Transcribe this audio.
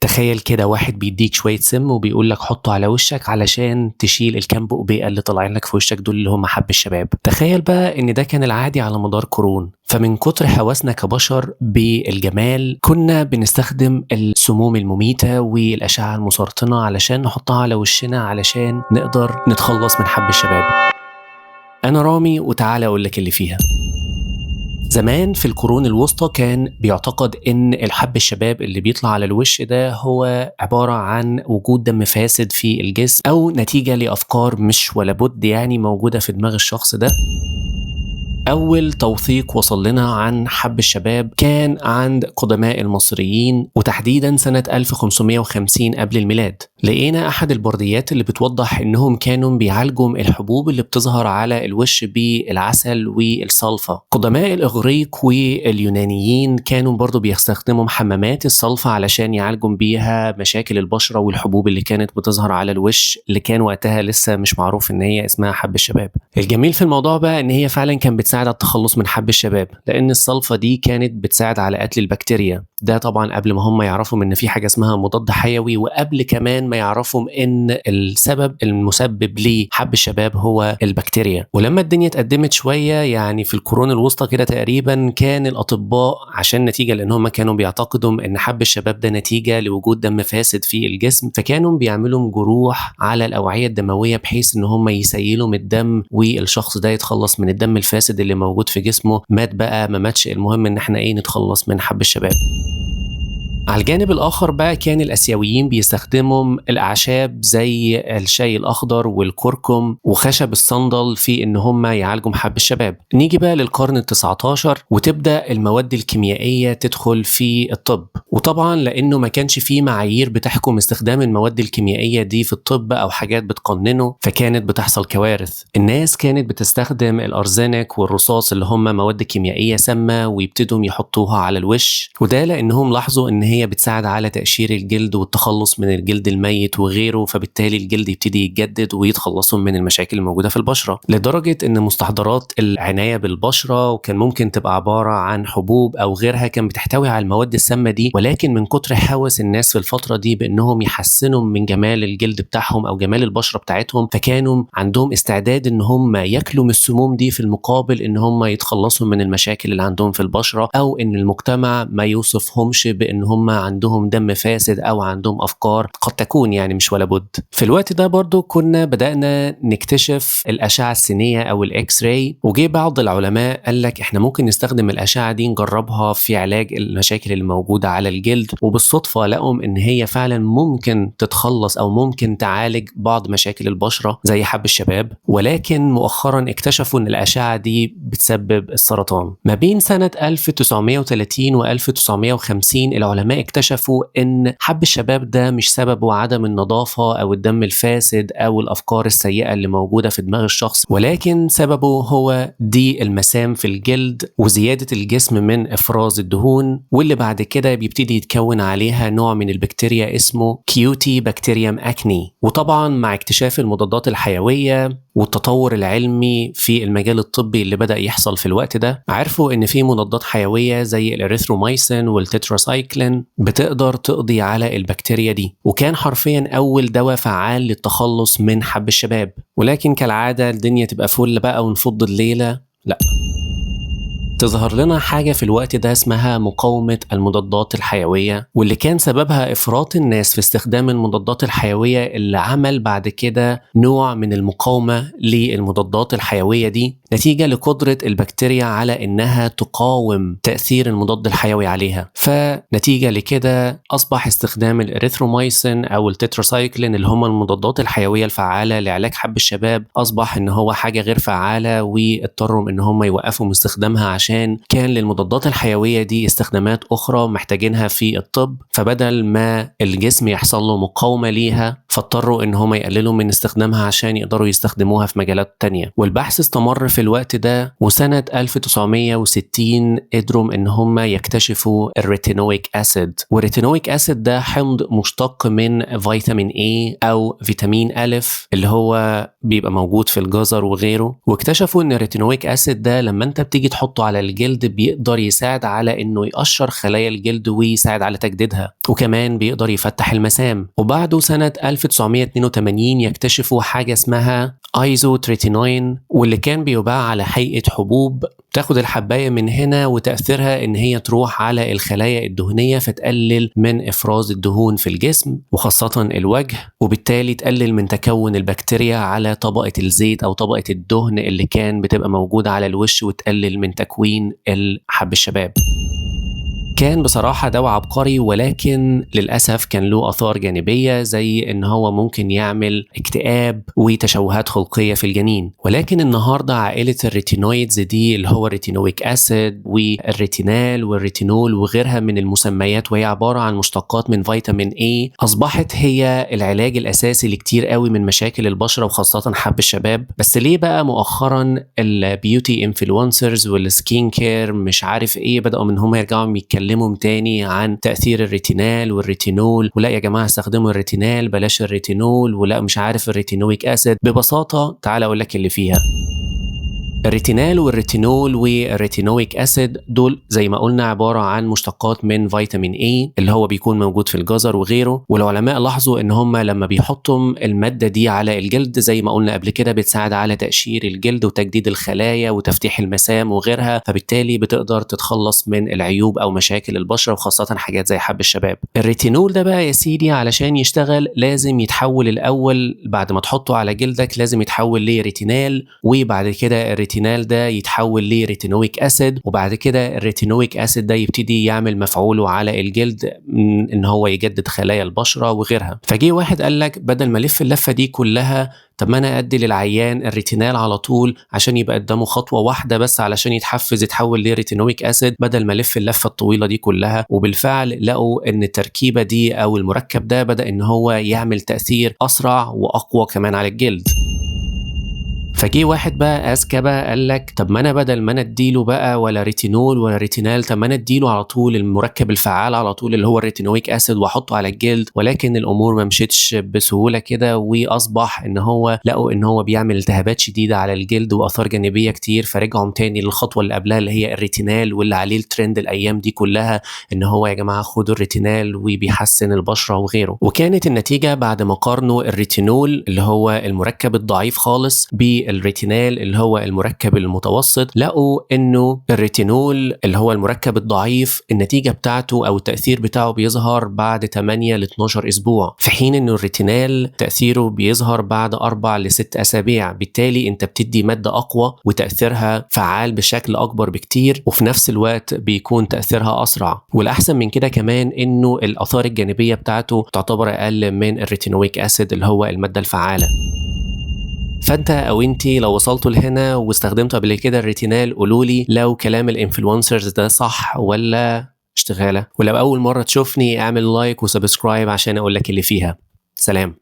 تخيل كده واحد بيديك شوية سم وبيقول لك حطه على وشك علشان تشيل الكام بقبيقة اللي طالعين لك في وشك دول اللي هم حب الشباب. تخيل بقى ان ده كان العادي على مدار قرون، فمن كتر هوسنا كبشر بالجمال كنا بنستخدم السموم المميتة والأشعة المسرطنة علشان نحطها على وشنا علشان نقدر نتخلص من حب الشباب. أنا رامي وتعالى أقول لك اللي فيها. زمان في القرون الوسطى كان بيعتقد ان الحب الشباب اللي بيطلع على الوش ده هو عبارة عن وجود دم فاسد في الجسم او نتيجة لافكار مش ولا بد يعني موجودة في دماغ الشخص ده. أول توثيق وصل لنا عن حب الشباب كان عند قدماء المصريين وتحديدا سنة 1550 قبل الميلاد. لقينا أحد البرديات اللي بتوضح إنهم كانوا بيعالجوا الحبوب اللي بتظهر على الوش بالعسل والصلفة. قدماء الإغريق واليونانيين كانوا برضو بيستخدموا حمامات الصلفة علشان يعالجوا بيها مشاكل البشرة والحبوب اللي كانت بتظهر على الوش اللي كان وقتها لسه مش معروف إن هي اسمها حب الشباب. الجميل في الموضوع بقى إن هي فعلا كان بتساعد على التخلص من حب الشباب، لأن الصلفة دي كانت بتساعد على قتل البكتيريا. ده طبعا قبل ما هم يعرفوا ان في حاجه اسمها مضاد حيوي، وقبل كمان ما يعرفوا ان السبب المسبب لحب الشباب هو البكتيريا. ولما الدنيا اتقدمت شويه يعني في القرون الوسطى كده تقريبا، كان الاطباء عشان نتيجه لان هم كانوا بيعتقدوا ان حب الشباب ده نتيجه لوجود دم فاسد في الجسم، فكانوا بيعملوا جروح على الاوعيه الدمويه بحيث ان هم يسيلوا من الدم والشخص ده يتخلص من الدم الفاسد اللي موجود في جسمه. مات بقى ما ماتش، المهم ان احنا نتخلص من حب الشباب. على الجانب الآخر بقى كان الآسيويين بيستخدموا الأعشاب زي الشاي الأخضر والكركم وخشب الصندل في إن هم يعالجوا حب الشباب. نيجي بقى للقرن ال19 وتبدأ المواد الكيميائية تدخل في الطب، وطبعا لأنه ما كانش فيه معايير بتحكم استخدام المواد الكيميائية دي في الطب أو حاجات بتقننه، فكانت بتحصل كوارث. الناس كانت بتستخدم الأرزنك والرصاص اللي هم مواد كيميائية سامة ويبتدوا يحطوها على الوش، وده لأنهم لاحظوا إن هي بتساعد على تقشير الجلد والتخلص من الجلد الميت وغيره، فبالتالي الجلد يبتدي يتجدد ويتخلصوا من المشاكل الموجودة في البشرة. لدرجة ان مستحضرات العناية بالبشرة وكان ممكن تبقى عبارة عن حبوب او غيرها كان بتحتوي على المواد السامة دي، ولكن من كتر هوس الناس في الفترة دي بانهم يحسنوا من جمال الجلد بتاعهم او جمال البشرة بتاعتهم، فكانوا عندهم استعداد ان هم ياكلوا من السموم دي في المقابل ان هم يتخلصوا من المشاكل اللي عندهم في البشرة، او ان المجتمع ما يوصفهمش بان هم عندهم دم فاسد او عندهم افكار قد تكون يعني مش ولا بد. في الوقت ده برضو كنا بدأنا نكتشف الاشعة السينية او الاكس راي، وجي بعض العلماء قال لك احنا ممكن نستخدم الاشعة دي نجربها في علاج المشاكل اللي موجودة على الجلد، وبالصدفة لقوا ان هي فعلا ممكن تتخلص او ممكن تعالج بعض مشاكل البشرة زي حب الشباب. ولكن مؤخرا اكتشفوا ان الاشعة دي بتسبب السرطان. ما بين سنة 1930 و 1950 العلماء اكتشفوا ان حب الشباب ده مش سببه عدم النظافة او الدم الفاسد او الافكار السيئة اللي موجودة في دماغ الشخص، ولكن سببه هو ضيق المسام في الجلد وزيادة الجسم من افراز الدهون، واللي بعد كده بيبتدي يتكون عليها نوع من البكتيريا اسمه كيوتي بكتيريم اكني. وطبعا مع اكتشاف المضادات الحيوية والتطور العلمي في المجال الطبي اللي بدأ يحصل في الوقت ده، عرفوا ان في مضادات حيوية زي الاريثرومايسين والتتراسايكلين بتقدر تقضي على البكتيريا دي، وكان حرفيا اول دواء فعال للتخلص من حب الشباب. ولكن كالعادة الدنيا تبقى فل بقى ونفض الليلة، لا، تظهر لنا حاجة في الوقت ده اسمها مقاومة المضادات الحيوية، واللي كان سببها إفراط الناس في استخدام المضادات الحيوية اللي عمل بعد كده نوع من المقاومة للمضادات الحيوية دي نتيجة لقدرة البكتيريا على إنها تقاوم تأثير المضاد الحيوي عليها. فنتيجة لكده أصبح استخدام الإريثرومايسين أو التتراسايكلين اللي هم المضادات الحيوية الفعالة لعلاج حب الشباب أصبح إن هو حاجة غير فعالة، واضطروا إن هم يوقفوا من استخدامها عشان كان للمضادات الحيوية دي استخدامات أخرى محتاجينها في الطب. فبدل ما الجسم يحصل له مقاومة ليها فاضطروا ان هم يقللوا من استخدامها عشان يقدروا يستخدموها في مجالات تانية. والبحث استمر في الوقت ده، وسنة 1960 قدروا ان هم يكتشفوا الريتينويك اسيد. والريتينويك اسيد ده حمض مشتق من فيتامين A او فيتامين ألف اللي هو بيبقى موجود في الجزر وغيره. واكتشفوا ان الريتينويك اسيد ده لما انت بتيجي تحطه على الجلد بيقدر يساعد على انه يقشر خلايا الجلد ويساعد على تجديدها، وكمان بيقدر يفتح المسام. وبعده سنة 1982 يكتشفوا حاجة اسمها ايزوتريتينوين، واللي كان بيباع على هيئة حبوب. تاخد الحباية من هنا وتأثيرها ان هي تروح على الخلايا الدهنية فتقلل من افراز الدهون في الجسم وخاصة الوجه، وبالتالي تقلل من تكون البكتيريا على طبقة الزيت او طبقة الدهن اللي كان بتبقى موجودة على الوش، وتقلل من تكوين حب الشباب. كان بصراحة دواء عبقري، ولكن للأسف كان له آثار جانبية زي إن هو ممكن يعمل اكتئاب وتشوهات خلقية في الجنين. ولكن النهاردة عائلة الريتينويدز دي اللي هو الريتينويك أسيد والريتينال والريتينول وغيرها من المسميات، وهي عبارة عن مشتقات من فيتامين A، أصبحت هي العلاج الأساسي لكتير قوي من مشاكل البشرة وخاصة حب الشباب. بس ليه بقى مؤخرا البيوتي انفلونسرز والسكين كير مش عارف ايه بدأوا من هم يرجعوا يتكلموا تاني عن تأثير الريتينال والريتينول، ولا يا جماعة استخدموا الريتينال بلاش الريتينول، ولا مش عارف الريتينويك أسيد؟ ببساطة تعال أقول لك اللي فيها. الريتينال والريتينول والريتينويك أسيد دول زي ما قلنا عبارة عن مشتقات من فيتامين A اللي هو بيكون موجود في الجزر وغيره. والعلماء لاحظوا ان هم لما بيحطوا المادة دي على الجلد زي ما قلنا قبل كده بتساعد على تقشير الجلد وتجديد الخلايا وتفتيح المسام وغيرها، فبالتالي بتقدر تتخلص من العيوب او مشاكل البشرة وخاصة حاجات زي حب الشباب. الريتينول ده بقى يا سيدي علشان يشتغل لازم يتحول الاول بعد ما تحطه على جلدك، لازم يتحول لريتينال، وبعد كده الريتينال ده يتحول لريتينويك أسيد، وبعد كده الريتينويك أسيد ده يبتدي يعمل مفعوله على الجلد ان هو يجدد خلايا البشرة وغيرها. فجي واحد قال لك بدل ما الف اللفة دي كلها، طب ما انا ادي للعيان الريتينال على طول عشان يبقى قدامه خطوة واحدة بس علشان يتحفز يتحول لريتينويك أسيد بدل ما الف اللفة الطويلة دي كلها. وبالفعل لقوا ان التركيبة دي او المركب ده بدأ ان هو يعمل تأثير اسرع واقوى كمان على الجلد. فجي واحد بقى اذكى بقى قال لك طب ما انا بدل ما انا اديله بقى ولا ريتينول ولا ريتينال، طب ما انا اديله على طول المركب الفعال على طول اللي هو الريتينويك اسيد واحطه على الجلد. ولكن الامور ما مشيتش بسهوله كده، واصبح ان هو لقوا ان هو بيعمل التهابات شديده على الجلد واثار جانبيه كتير، فرجعوا تاني للخطوه اللي قبلها اللي هي الريتينال، واللي عليه الترند الايام دي كلها ان هو يا جماعه خدوا الريتينال وبيحسن البشره وغيره. وكانت النتيجه بعد ما قارنوا الريتينول اللي هو المركب الضعيف خالص الريتينال اللي هو المركب المتوسط، لقوا انه الريتينول اللي هو المركب الضعيف النتيجة بتاعته او التأثير بتاعه بيظهر بعد 8 ل 12 اسبوع، في حين انه الريتينال تأثيره بيظهر بعد 4 ل 6 اسابيع. بالتالي انت بتدي مادة اقوى وتأثيرها فعال بشكل اكبر بكتير، وفي نفس الوقت بيكون تأثيرها اسرع. والاحسن من كده كمان انه الاثار الجانبية بتاعته تعتبر اقل من الريتينويك اسيد اللي هو المادة الفعالة. فانت او انتي لو وصلتوا لهنا واستخدمتوا قبل كده الريتينال قولولي لو كلام الانفلونسرز ده صح ولا اشتغالة. ولو اول مرة تشوفني اعمل لايك وسبسكرايب عشان اقولك اللي فيها. سلام.